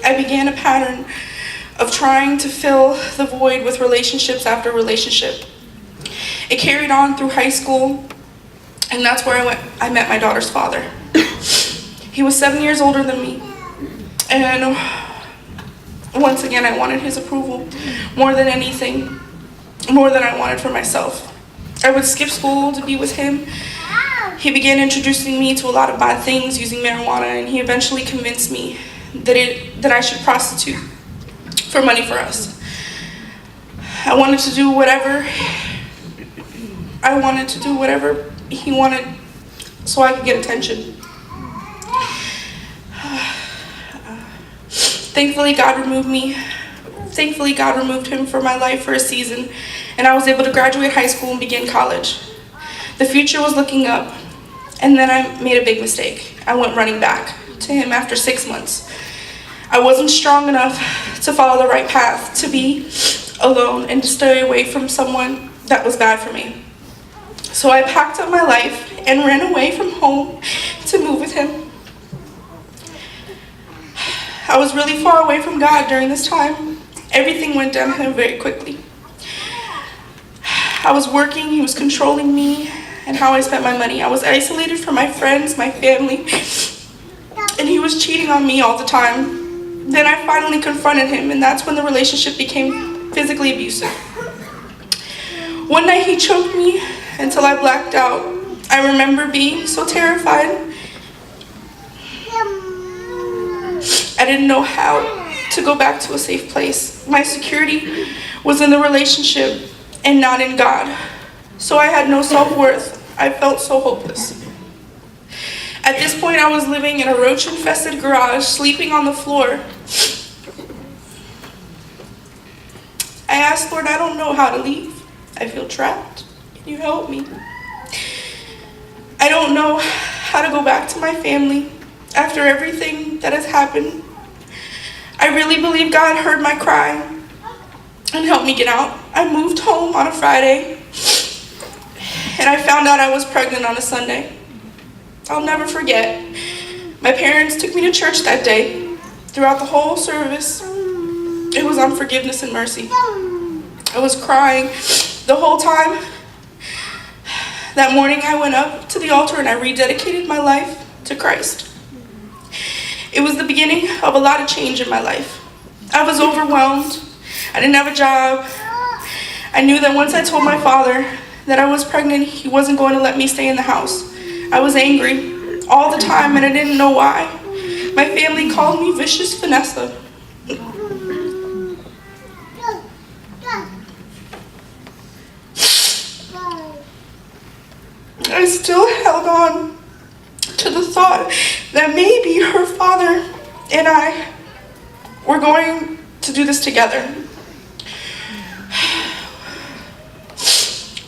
I began a pattern of trying to fill the void with relationships after relationship. It carried on through high school, and that's where I met my daughter's father. He was 7 years older than me, and once again I wanted his approval more than anything, more than I wanted for myself. I would skip school to be with him. He began introducing me to a lot of bad things using marijuana, and he eventually convinced me that I should prostitute for money for us. I wanted to do whatever he wanted so I could get attention. Thankfully, God removed him from my life for a season, and I was able to graduate high school and begin college. The future was looking up, and then I made a big mistake. I went running back to him after 6 months. I wasn't strong enough to follow the right path, to be alone and to stay away from someone that was bad for me. So I packed up my life and ran away from home to move with him. I was really far away from God during this time. Everything went downhill very quickly. I was working, he was controlling me and how I spent my money. I was isolated from my friends, my family, and he was cheating on me all the time. Then I finally confronted him, and that's when the relationship became physically abusive. One night he choked me until I blacked out. I remember being so terrified. I didn't know how to go back to a safe place. My security was in the relationship and not in God. So I had no self-worth. I felt so hopeless. At this point, I was living in a roach-infested garage, sleeping on the floor. I asked, Lord, I don't know how to leave. I feel trapped. Can you help me? I don't know how to go back to my family after everything that has happened. I really believe God heard my cry and helped me get out. I moved home on a Friday, and I found out I was pregnant on a Sunday. I'll never forget. My parents took me to church that day. Throughout the whole service, it was on forgiveness and mercy. I was crying the whole time. That morning I went up to the altar and I rededicated my life to Christ. It was the beginning of a lot of change in my life. I was overwhelmed. I didn't have a job. I knew that once I told my father that I was pregnant, he wasn't going to let me stay in the house. I was angry all the time and I didn't know why. My family called me vicious Vanessa. I still held on to the thought that maybe her father and I were going to do this together.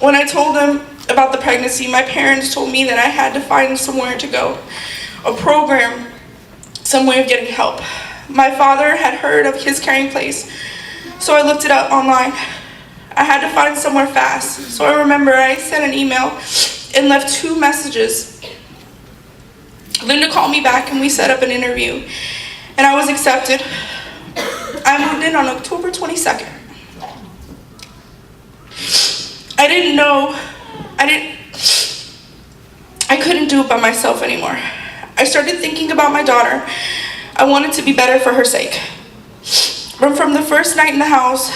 When I told them about the pregnancy, my parents told me that I had to find somewhere to go, a program, some way of getting help. My father had heard of his caring place, so I looked it up online. I had to find somewhere fast, so I remember I sent an email and left 2 messages. Linda called me back and we set up an interview, and I was accepted. I moved in on October 22nd. I couldn't do it by myself anymore. I started thinking about my daughter. I wanted to be better for her sake. But from the first night in the house,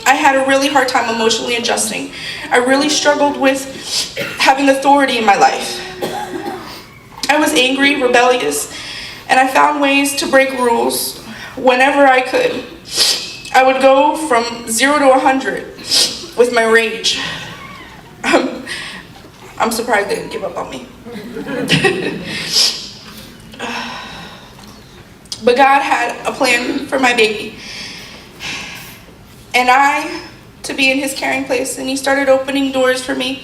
I had a really hard time emotionally adjusting. I really struggled with having authority in my life. I was angry, rebellious, and I found ways to break rules whenever I could. I would go from 0 to 100 with my rage. I'm surprised they didn't give up on me. But God had a plan for my baby. And I to be in his caring place, and he started opening doors for me.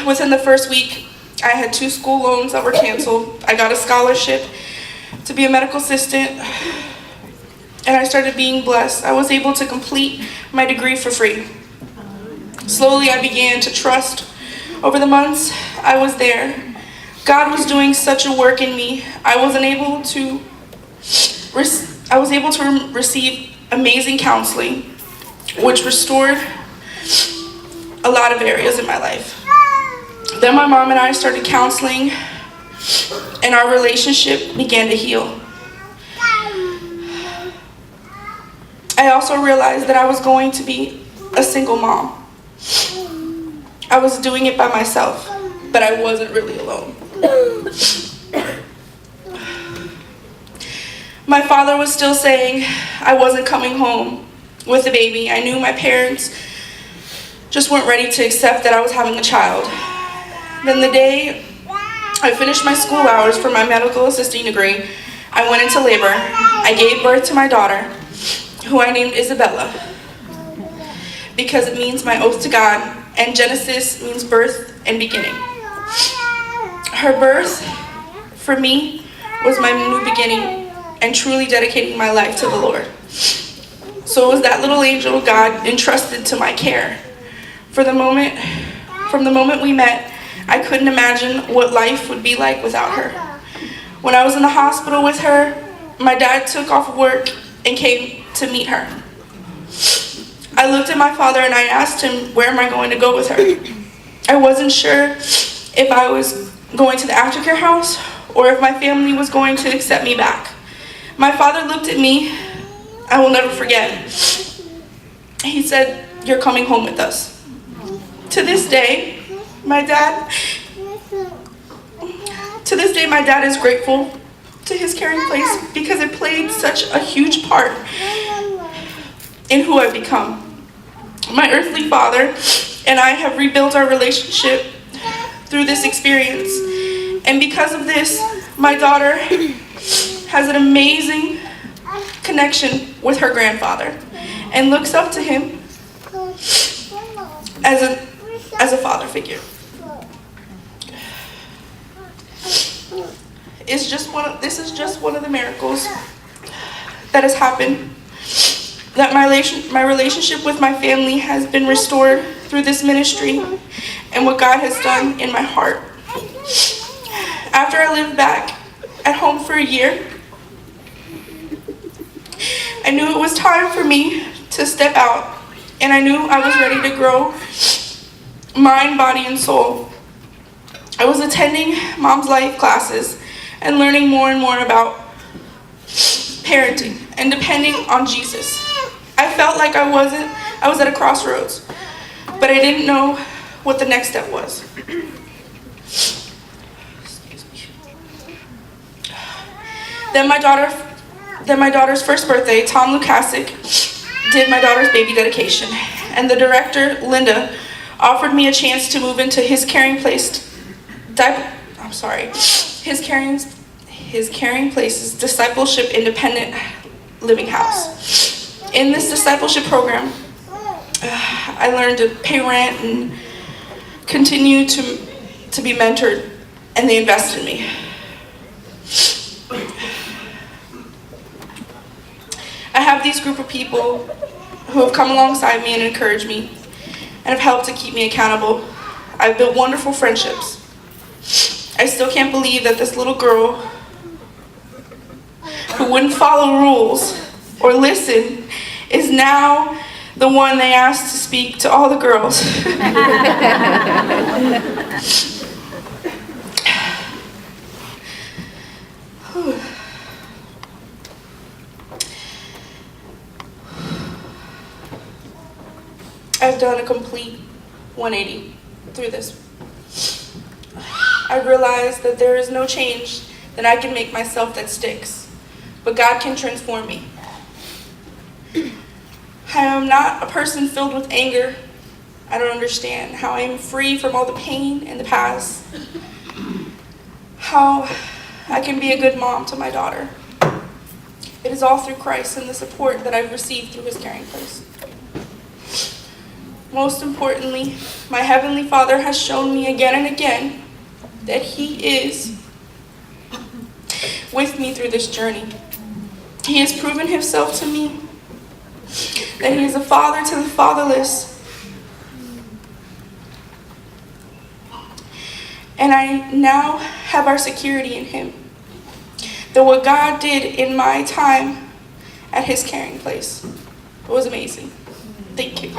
Within the first week, I had 2 school loans that were canceled. I got a scholarship to be a medical assistant, and I started being blessed. I was able to complete my degree for free. Slowly, I began to trust. Over the months I was there, God was doing such a work in me. I wasn't able to I was able to receive amazing counseling, which restored a lot of areas in my life. Then my mom and I started counseling, and our relationship began to heal. I also realized that I was going to be a single mom. I was doing it by myself, but I wasn't really alone. My father was still saying I wasn't coming home with the baby. I knew my parents just weren't ready to accept that I was having a child. Then the day I finished my school hours for my medical assisting degree, I went into labor. I gave birth to my daughter, who I named Isabella, because it means my oath to God, and Genesis means birth and beginning. Her birth, for me, was my new beginning and truly dedicating my life to the Lord. So it was that little angel God entrusted to my care. From the moment we met, I couldn't imagine what life would be like without her. When I was in the hospital with her, my dad took off work and came to meet her. I looked at my father and I asked him, where am I going to go with her? I wasn't sure if I was going to the aftercare house or if my family was going to accept me back. My father looked at me, I will never forget. He said, you're coming home with us. To this day, my dad is grateful to his caring place because it played such a huge part in who I've become. My earthly father and I have rebuilt our relationship through this experience. And because of this, my daughter has an amazing connection with her grandfather and looks up to him as a father figure. This is just one of the miracles that has happened, that my relationship with my family has been restored through this ministry and what God has done in my heart. After I lived back at home for a year, I knew it was time for me to step out, and I knew I was ready to grow mind, body, and soul. I was attending Mom's Life classes and learning more and more about parenting and depending on Jesus. I felt like I was at a crossroads, but I didn't know what the next step was. Then my daughter's first birthday, Tom Lukasic did my daughter's baby dedication, and the director, Linda, offered me a chance to move into his caring place's discipleship independent living house. In this discipleship program, I learned to pay rent and continue to be mentored, and they invested in me. I have these group of people who have come alongside me and encouraged me and have helped to keep me accountable. I've built wonderful friendships. I still can't believe that this little girl who wouldn't follow rules or listen is now the one they asked to speak to all the girls. I've done a complete 180 through this. I realized that there is no change that I can make myself that sticks, but God can transform me. I am not a person filled with anger. I don't understand how I am free from all the pain in the past, how I can be a good mom to my daughter. It is all through Christ and the support that I've received through his caring place. Most importantly, my Heavenly Father has shown me again and again that he is with me through this journey. He has proven himself to me, that he is a father to the fatherless. And I now have our security in him. than what God did in my time at his caring place. It was amazing. Thank you.